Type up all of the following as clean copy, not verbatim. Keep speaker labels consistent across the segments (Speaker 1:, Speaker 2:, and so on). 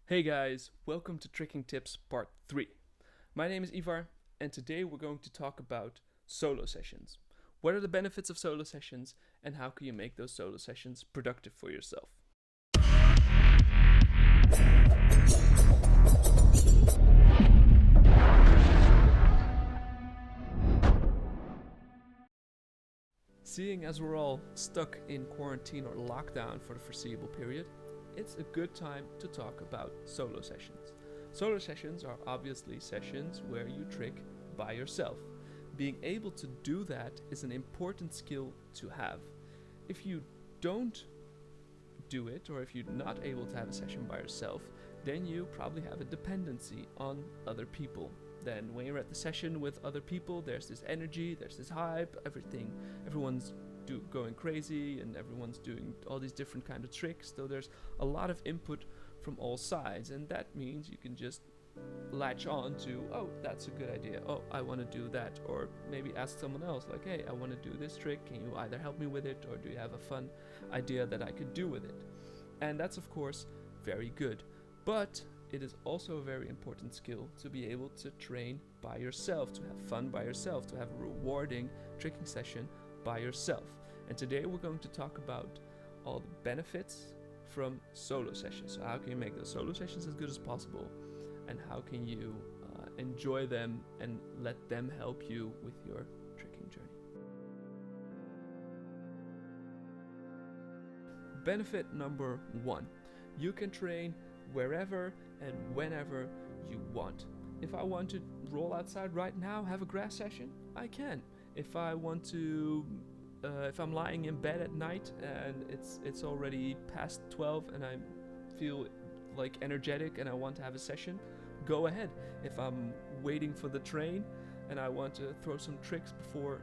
Speaker 1: Hey guys, welcome to Tricking Tips Part 3. My name is Ivar, and today we're going to talk about solo sessions. What are the benefits of solo sessions, and how can you make those solo sessions productive for yourself? Seeing as we're all stuck in quarantine or lockdown for the foreseeable period, it's a good time to talk about solo sessions. Solo sessions are obviously sessions where you trick by yourself. Being able to do that is an important skill to have. If you don't do it, or if you're not able to have a session by yourself, then you probably have a dependency on other people. Then when you're at the session with other people, there's this energy, there's this hype, everyone's going crazy, and everyone's doing all these different kind of tricks. So there's a lot of input from all sides, and that means you can just latch on to, oh, that's a good idea, oh, I want to do that, or maybe ask someone else like, hey, I want to do this trick, can you either help me with it, or do you have a fun idea that I could do with it? And that's of course very good, but it is also a very important skill to be able to train by yourself, to have fun by yourself, to have a rewarding tricking session by yourself. And today we're going to talk about all the benefits from solo sessions. So how can you make those solo sessions as good as possible, and how can you enjoy them and let them help you with your tricking journey. Benefit number 1. You can train wherever and whenever you want. If I want to roll outside right now, have a grass session, I can. If I want to, if I'm lying in bed at night and it's already past 12 and I feel like energetic and I want to have a session, go ahead. If I'm waiting for the train and I want to throw some tricks before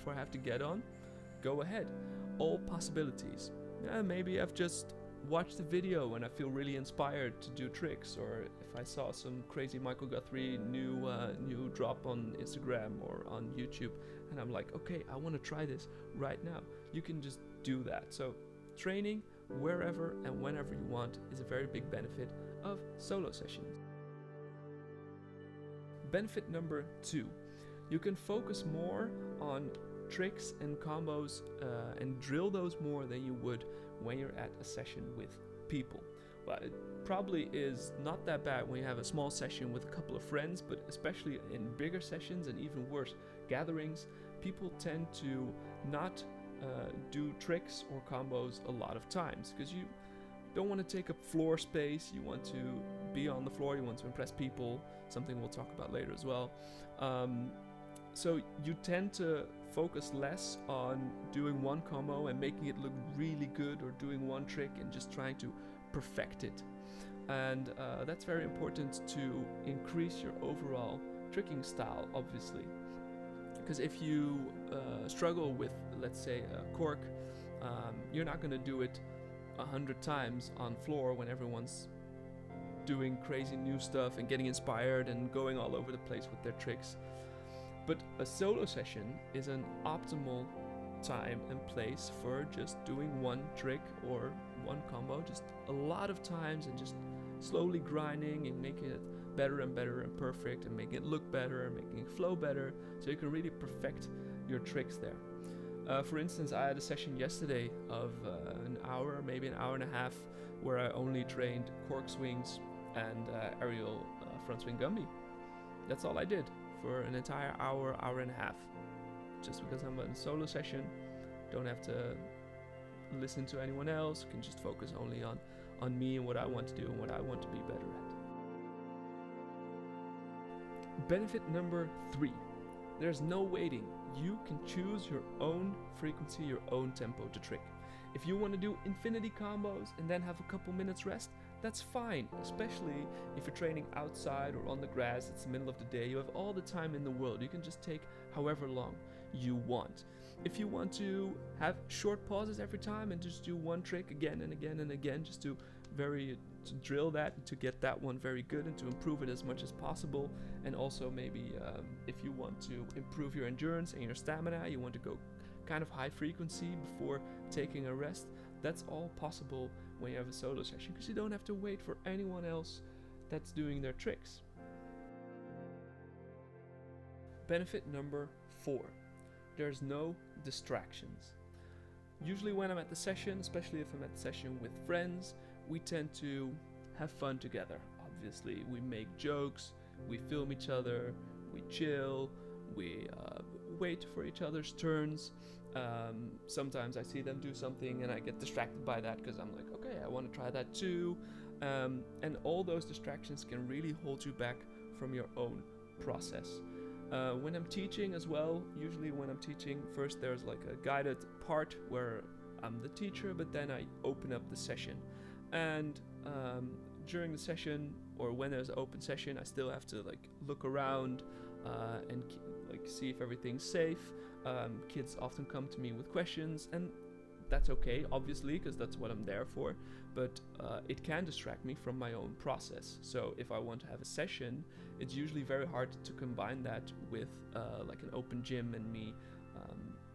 Speaker 1: I have to get on, go ahead. All possibilities. Maybe I've just watched a video and I feel really inspired to do tricks, or if I saw some crazy Michael Guthrie new drop on Instagram or on YouTube and I'm like, okay, I want to try this right now. You can just do that. So training wherever and whenever you want is a very big benefit of solo sessions. Benefit number 2, you can focus more on tricks and combos and drill those more than you would when you're at a session with people. Well, it probably is not that bad when you have a small session with a couple of friends, but especially in bigger sessions and even worse, gatherings, people tend to not do tricks or combos a lot of times because you don't want to take up floor space, you want to be on the floor, you want to impress people, something we'll talk about later as well. So you tend to focus less on doing one combo and making it look really good, or doing one trick and just trying to perfect it. And that's very important to increase your overall tricking style, obviously. Because if you struggle with, let's say, a cork, you're not going to do it 100 times on floor when everyone's doing crazy new stuff and getting inspired and going all over the place with their tricks. But a solo session is an optimal time and place for just doing one trick or one combo just a lot of times, and just slowly grinding and making it better and better and perfect, and making it look better and making it flow better, so you can really perfect your tricks there. For instance, I had a session yesterday of an hour, maybe an hour and a half, where I only trained cork swings and aerial front swing gumby. That's all I did for an entire hour, hour and a half. Just because I'm in a solo session, don't have to listen to anyone else, can just focus only on me and what I want to do and what I want to be better at. Benefit number 3, there's no waiting. You can choose your own frequency, your own tempo to trick. If you want to do infinity combos and then have a couple minutes rest, that's fine, especially if you're training outside or on the grass. It's the middle of the day, you have all the time in the world. You can just take however long you want. If you want to have short pauses every time and just do one trick again and again and again, just to drill that, to get that one very good and to improve it as much as possible. And also maybe if you want to improve your endurance and your stamina, you want to go kind of high frequency before taking a rest, that's all possible when you have a solo session, because you don't have to wait for anyone else that's doing their tricks. Benefit number 4, there's no distractions. Usually when I'm at the session, especially if I'm at the session with friends, we tend to have fun together. Obviously, we make jokes, we film each other, we chill, we wait for each other's turns. Sometimes I see them do something and I get distracted by that because I'm like, okay, I want to try that too. And all those distractions can really hold you back from your own process. When I'm teaching as well, usually when I'm teaching, first there's like a guided part where I'm the teacher, but then I open up the session. And during the session, or when there's an open session, I still have to like look around and like see if everything's safe. Kids often come to me with questions, and that's okay, obviously, because that's what I'm there for, but it can distract me from my own process. So if I want to have a session, it's usually very hard to combine that with like an open gym and me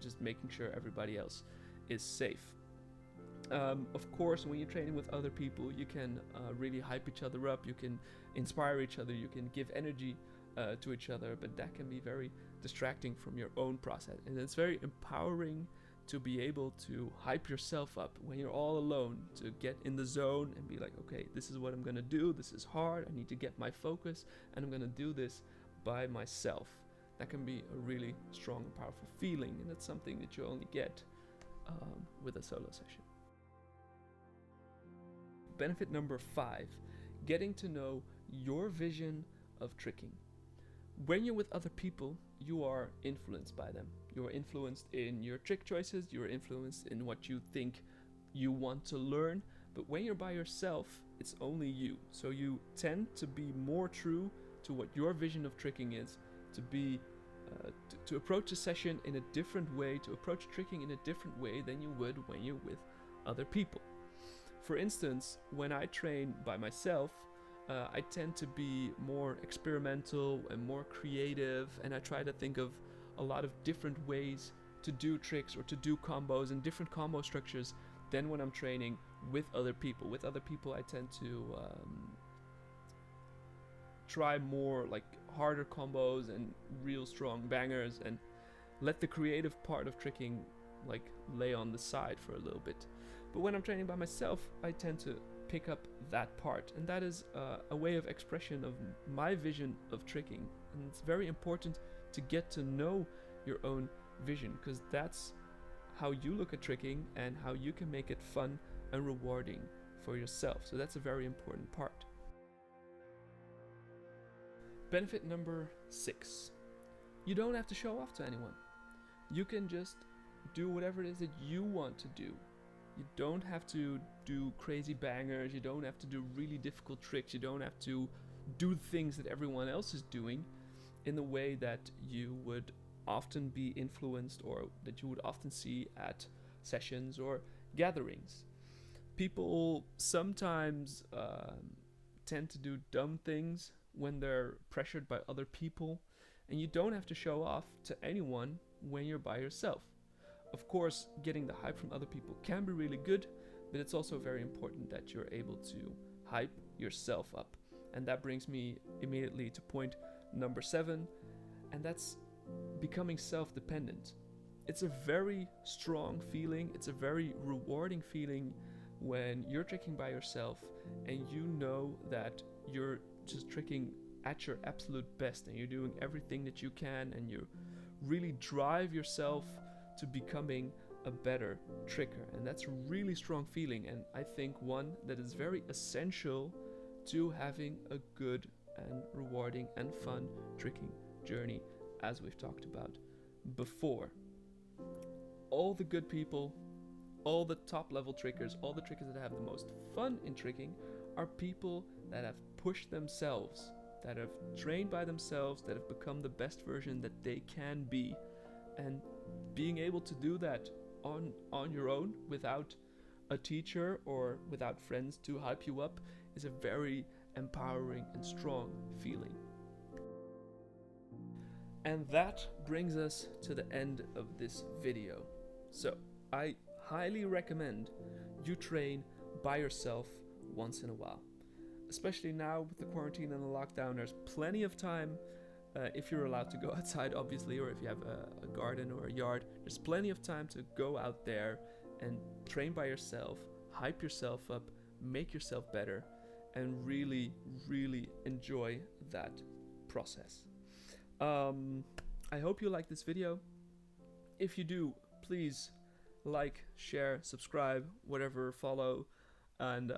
Speaker 1: just making sure everybody else is safe. Of course, when you're training with other people, you can really hype each other up, you can inspire each other, you can give energy to each other, but that can be very distracting from your own process. And it's very empowering to be able to hype yourself up when you're all alone, to get in the zone and be like, okay, this is what I'm gonna do, this is hard, I need to get my focus, and I'm gonna do this by myself. That can be a really strong and powerful feeling, and it's something that you only get with a solo session. Benefit number 5, getting to know your vision of tricking. When you're with other people, you are influenced by them. You're influenced in your trick choices, you're influenced in what you think you want to learn, but when you're by yourself, it's only you. So you tend to be more true to what your vision of tricking is, to be to approach a session in a different way, to approach tricking in a different way than you would when you're with other people. For instance, when I train by myself, I tend to be more experimental and more creative, and I try to think of a lot of different ways to do tricks or to do combos and different combo structures than when I'm training with other people. With other people, I tend to try more like harder combos and real strong bangers and let the creative part of tricking like lay on the side for a little bit. But when I'm training by myself, I tend to pick up that part, and that is a way of expression of my vision of tricking. And it's very important to get to know your own vision, because that's how you look at tricking and how you can make it fun and rewarding for yourself. So that's a very important part. Benefit number 6, you don't have to show off to anyone. You can just do whatever it is that you want to do. You don't have to do crazy bangers, you don't have to do really difficult tricks, you don't have to do things that everyone else is doing in the way that you would often be influenced or that you would often see at sessions or gatherings. People sometimes tend to do dumb things when they're pressured by other people, and you don't have to show off to anyone when you're by yourself. Of course, getting the hype from other people can be really good, but it's also very important that you're able to hype yourself up. And that brings me immediately to point number 7, and that's becoming self-dependent. It's a very strong feeling, it's a very rewarding feeling when you're tricking by yourself and you know that you're just tricking at your absolute best and you're doing everything that you can, and you really drive yourself to becoming a better tricker. And that's a really strong feeling, and I think one that is very essential to having a good and rewarding and fun tricking journey, as we've talked about before. All the good people, all the top level trickers, all the trickers that have the most fun in tricking are people that have pushed themselves, that have trained by themselves, that have become the best version that they can be. And being able to do that on your own without a teacher or without friends to hype you up is a very empowering and strong feeling. And that brings us to the end of this video. So I highly recommend you train by yourself once in a while. Especially now with the quarantine and the lockdown, there's plenty of time. If you're allowed to go outside, obviously, or if you have a garden or a yard, there's plenty of time to go out there and train by yourself, hype yourself up, make yourself better, and really, really enjoy that process. I hope you like this video. If you do, please like, share, subscribe, whatever, follow. And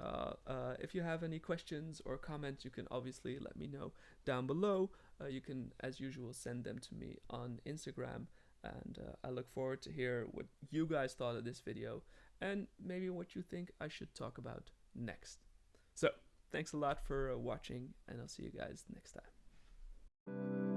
Speaker 1: if you have any questions or comments, you can obviously let me know down below. You can, as usual, send them to me on Instagram. And I look forward to hear what you guys thought of this video and maybe what you think I should talk about next. So, thanks a lot for watching, and I'll see you guys next time.